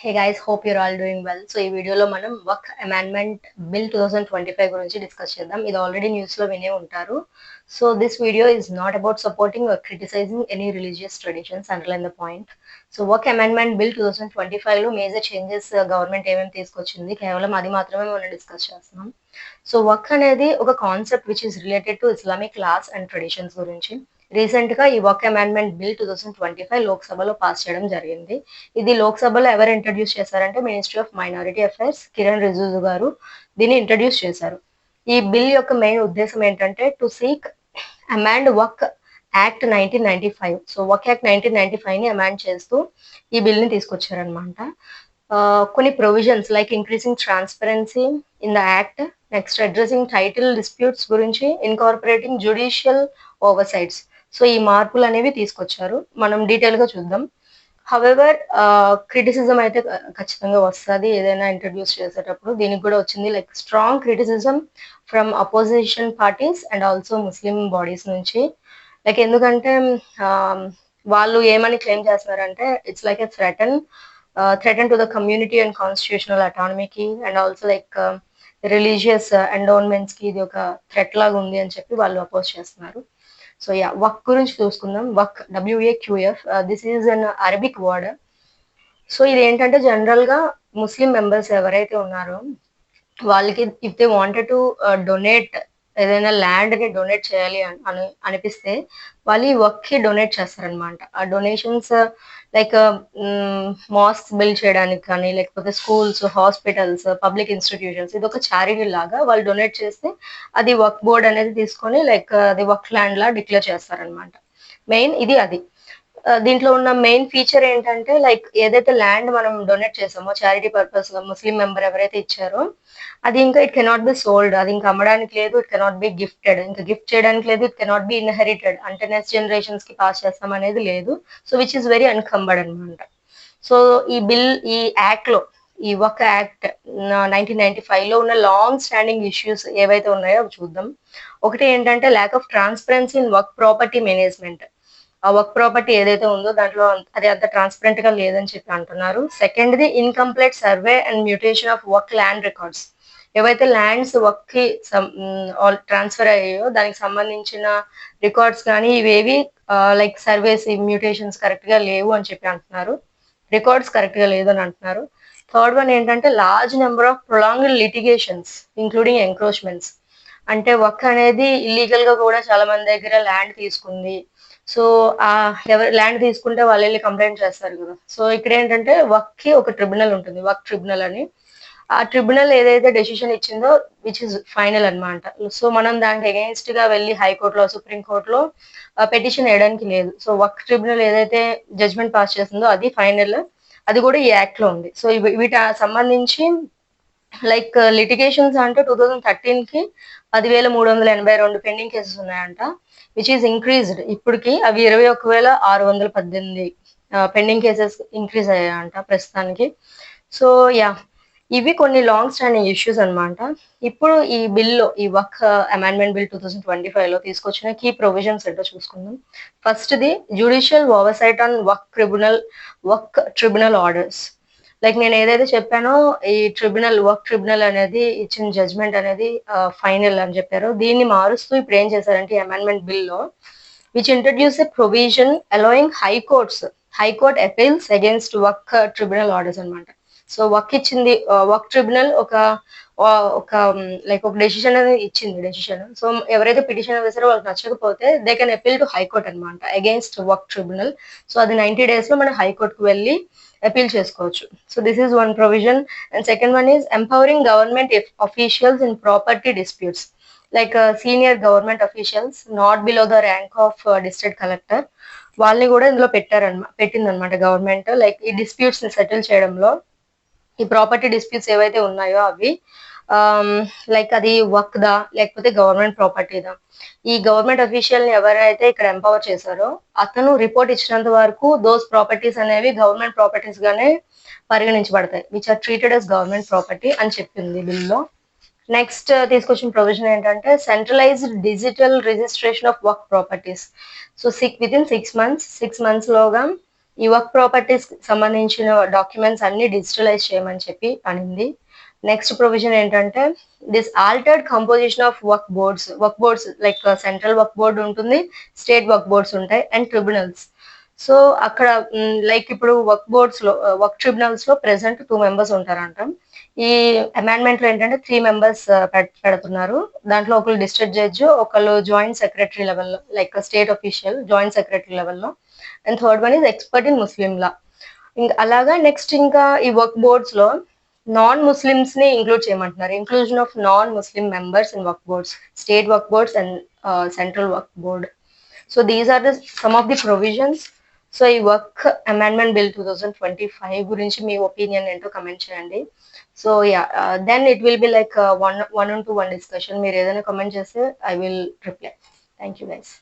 Hey guys, hope you're all doing well. So ఈ వీడియోలో మనం వర్క్ అమెండ్మెంట్ బిల్ 2025 గురించి డిస్కస్ చేద్దాం. ఇది ఆల్రెడీ న్యూస్ లో వినే ఉంటారు. So this video is not about supporting or criticizing any religious traditions underline the point. So వర్క్ అమెండ్మెంట్ బిల్ 2025 లో మేజర్ చేంజెస్ గవర్నమెంట్ ఏమేమి తీసుకొచ్చింది కేవలం అది మాత్రమే మనం డిస్కస్ చేస్తున్నాం. సో వర్క్ అనేది ఒక concept which is related to Islamic laws and traditions గురించి. రీసెంట్ గా ఈ వర్క్ అమెండ్మెంట్ బిల్ 2025 లోక్సభలో పాస్ చేయడం జరిగింది. ఇది లోక్సభలో ఎవరు ఇంట్రడ్యూస్ చేశారంటే ministry of minority affairs Kiran Rijiju గారు దీన్ని ఇంట్రడ్యూస్ చేశారు. ఈ బిల్ యొక్క మెయిన్ ఉద్దేశం ఏంటంటే to seek amend work act 1995. So work act 1995 ని అమెండ్ చేస్తూ ఈ బిల్ ని తీసుకొచ్చారనమాట. కొన్ని provisions like increasing transparency in the act, next addressing title disputes గురించి, ఇన్కార్పొరేటింగ్ జ్యుడిషియల్ ఓవర్సైట్స్. సో ఈ మార్పులు అనేవి తీసుకొచ్చారు. మనం డీటెయిల్ గా చూద్దాం. హవెవర్ క్రిటిసిజం అయితే ఖచ్చితంగా వస్తుంది ఏదైనా ఇంట్రడ్యూస్ చేసేటప్పుడు. దీనికి కూడా వచ్చింది like strong criticism from opposition parties and also Muslim bodies నుంచి. లైక్ ఎందుకంటే వాళ్ళు ఏమని క్లెయిమ్ చేస్తున్నారంటే it's like a threaten to the community and constitutional అటానమీకి and also like religious endowments కి ఇది ఒక థ్రెట్ లాగా ఉంది అని చెప్పి వాళ్ళు అపోజ్ చేస్తున్నారు. సో యా వక్ గురించి చూసుకుందాం. వక్ WAQF, this is an Arabic word. So ఇది ఏంటంటే జనరల్ గా ముస్లిం మెంబర్స్ ఎవరైతే ఉన్నారో వాళ్ళకి if they wanted to donate ఏదైనా ల్యాండ్ ని డొనేట్ చేయాలి అని అనిపిస్తే వాళ్ళు ఈ వర్క్ కి డొనేట్ చేస్తారనమాట. ఆ డొనేషన్స్ లైక్ మాస్క్ బిల్డ్ చేయడానికి కానీ లేకపోతే స్కూల్స్, హాస్పిటల్స్, పబ్లిక్ ఇన్స్టిట్యూషన్స్ ఇది ఒక చారిటీ లాగా వాళ్ళు డొనేట్ చేస్తే అది వర్క్ బోర్డ్ అనేది తీసుకొని లైక్ అది వర్క్ ల్యాండ్ లా డిక్లేర్ చేస్తారనమాట. మెయిన్ ఇది అది. దీంట్లో ఉన్న మెయిన్ ఫీచర్ ఏంటంటే లైక్ ఏదైతే ల్యాండ్ మనం డొనేట్ చేసామో చారిటీ పర్పస్ గా ముస్లిం మెంబర్ ఎవరైతే ఇచ్చారో అది ఇంకా ఇట్ కెనాట్ బి సోల్డ్, అది ఇంకా అమ్మడానికి లేదు, ఇట్ కెనాట్ బి గిఫ్టెడ్, ఇంకా గిఫ్ట్ చేయడానికి లేదు, ఇట్ కెనాట్ బి ఇన్హెరిటెడ్ అంటే నెక్స్ట్ జనరేషన్స్ కి పాస్ చేస్తాం అనేది లేదు. సో విచ్ ఇస్ వెరీ అన్కంబర్డ్ అనమాట. సో ఈ బిల్ ఈ యాక్ట్ లో ఈ వర్క్ యాక్ట్ 1995 లో ఉన్న లాంగ్ స్టాండింగ్ ఇష్యూస్ ఏవైతే ఉన్నాయో అవి చూద్దాం. ఒకటి ఏంటంటే lack of transparency in work property management. ఆ వర్క్ ప్రాపర్టీ ఏదైతే ఉందో దాంట్లో అది అంత ట్రాన్స్పరెంట్ గా లేదని చెప్పి అంటున్నారు. సెకండ్ది incomplete survey and mutation of వర్క్ ల్యాండ్ రికార్డ్స్. ఏవైతే ల్యాండ్స్ వర్క్ కి ట్రాన్స్ఫర్ అయ్యాయో దానికి సంబంధించిన రికార్డ్స్ కానీ ఇవేవి లైక్ సర్వేస్ మ్యూటేషన్స్ కరెక్ట్ గా లేవు అని చెప్పి అంటున్నారు. రికార్డ్స్ కరెక్ట్ గా లేదు అని అంటున్నారు. థర్డ్ వన్ ఏంటంటే large number of prolonged litigations including encroachments. అంటే వర్క్ అనేది ఇల్లీగల్ గా కూడా చాలా మంది దగ్గర ల్యాండ్ తీసుకుంది. సో ఆ ఎవరు ల్యాండ్ తీసుకుంటే వాళ్ళు వెళ్ళి కంప్లైంట్ చేస్తారు కదా. సో ఇక్కడ ఏంటంటే వర్క్ కి ఒక ట్రిబ్యునల్ ఉంటుంది, వర్క్ ట్రిబ్యునల్ అని. ఆ ట్రిబ్యునల్ ఏదైతే డెసిషన్ ఇచ్చిందో విచ్ ఇస్ ఫైనల్ అనమాట. సో మనం దానికి అగెయిన్స్ట్ గా వెళ్ళి హైకోర్టులో, సుప్రీం కోర్టులో పెటిషన్ వేయడానికి లేదు. సో వర్క్ ట్రిబ్యునల్ ఏదైతే జడ్జ్మెంట్ పాస్ చేస్తుందో అది ఫైనల్, అది కూడా ఈ యాక్ట్ లో ఉంది. సో వీటి సంబంధించి లైక్ లిటిగేషన్స్ అంటే 2013 కి 10,382 పెండింగ్ కేసెస్ ఉన్నాయంట, విచ్ ఈస్ ఇంక్రీజ్డ్. ఇప్పటికి అవి 21,618 పెండింగ్ కేసెస్ ఇంక్రీజ్ అయ్యాయంట ప్రస్తుతానికి. సో యా ఇవి కొన్ని లాంగ్ స్టాండింగ్ ఇష్యూస్ అనమాట. ఇప్పుడు ఈ బిల్లో ఈ వర్క్ అమెండ్మెంట్ బిల్ 2025 లో తీసుకొచ్చిన కీ ప్రొవిజన్స్ ఏంటో చూసుకుందాం. First the judicial oversight on work tribunal orders. Like నేను ఏదైతే చెప్పానో ఈ వర్క్ ట్రిబ్యునల్ అనేది ఇచ్చిన జడ్జ్మెంట్ అనేది ఫైనల్ అని చెప్పారు. దీన్ని మారుస్తూ ఇప్పుడు ఏం చేశారంటే అమెండ్మెంట్ బిల్లో which introduce a provision allowing high court appeals against work tribunal orders అనమాట. సో వర్క్ ట్రిబ్యునల్ ఒక లైక్ ఒక డెసిషన్ అనేది ఇచ్చింది డెసిషన్. సో ఎవరైతే పిటిషన్ వేసారో వాళ్ళకి నచ్చకపోతే they can appeal to high court అనమాట అగేన్స్ట్ వర్క్ ట్రిబ్యునల్. సో అది 90 days లో మనం హైకోర్టుకు వెళ్ళి అపీల్ చేసుకోవచ్చు. So this is one provision. And second one is empowering government officials in property disputes. Like senior government officials not below the rank of district collector వాళ్ళని కూడా ఇందులో పెట్టిందనమాట government. Like ఈ డిస్ప్యూట్స్ ని సెటిల్ చేయడంలో ఈ property disputes ఏవైతే ఉన్నాయో అవి లైక్ అది వర్క్ దా లేకపోతే గవర్నమెంట్ ప్రాపర్టీదా, ఈ గవర్నమెంట్ అఫీషియల్ ని ఎవరైతే ఇక్కడ ఎంపవర్ చేశారో అతను రిపోర్ట్ ఇచ్చినంత వరకు దోస్ ప్రాపర్టీస్ అనేవి గవర్నమెంట్ ప్రాపర్టీస్ గానే పరిగణించబడతాయి, which are treated as government property అని చెప్పింది బిల్లో. నెక్స్ట్ తీసుకొచ్చిన ప్రొవిజన్ ఏంటంటే సెంట్రలైజ్డ్ డిజిటల్ రిజిస్ట్రేషన్ ఆఫ్ వర్క్ properties. So within 6 months లోగా ఈ వర్క్ ప్రాపర్టీస్ సంబంధించిన డాక్యుమెంట్స్ అన్ని డిజిటలైజ్ చేయమని చెప్పి అనింది. నెక్స్ట్ ప్రొవిజన్ ఏంటంటే దిస్ ఆల్టర్డ్ కంపోజిషన్ ఆఫ్ వర్క్ బోర్డ్స్ లైక్ సెంట్రల్ వర్క్ బోర్డ్ ఉంటుంది, స్టేట్ వర్క్ బోర్డ్స్ ఉంటాయి అండ్ ట్రిబ్యునల్స్. సో అక్కడ లైక్ ఇప్పుడు వర్క్ ట్రిబ్యునల్స్ లో ప్రెసెంట్ 2 మెంబర్స్ ఉంటారంట. ఈ అమెండ్మెంట్ లో ఏంటంటే 3 మెంబర్స్ పెడుతున్నారు. దాంట్లో ఒకళ్ళు డిస్ట్రిక్ట్ జడ్జ్, ఒకళ్ళు జాయింట్ సెక్రటరీ లెవెల్లో like state official joint secretary లెవెల్లో, and third one is expert in ముస్లిం లా. ఇంకా అలాగా నెక్స్ట్ ఇంకా ఈ వర్క్ బోర్డ్స్ లో నాన్ ముస్లిమ్స్ ని ఇంక్లూడ్ చేయమంటున్నారు. Inclusion of non Muslim members in work boards, state వర్క్ బోర్డ్స్ అండ్ సెంట్రల్ వర్క్ board. So these are the sum of the provisions. So ఈ వర్క్ అమెండ్మెంట్ బిల్ 2025 గురించి మీ opinion ఏంటో comment చేయండి. So yeah, then it will be like 1-on-1 discussion. మీరు ఏదైనా comment చేస్తే I will reply. Thank you guys.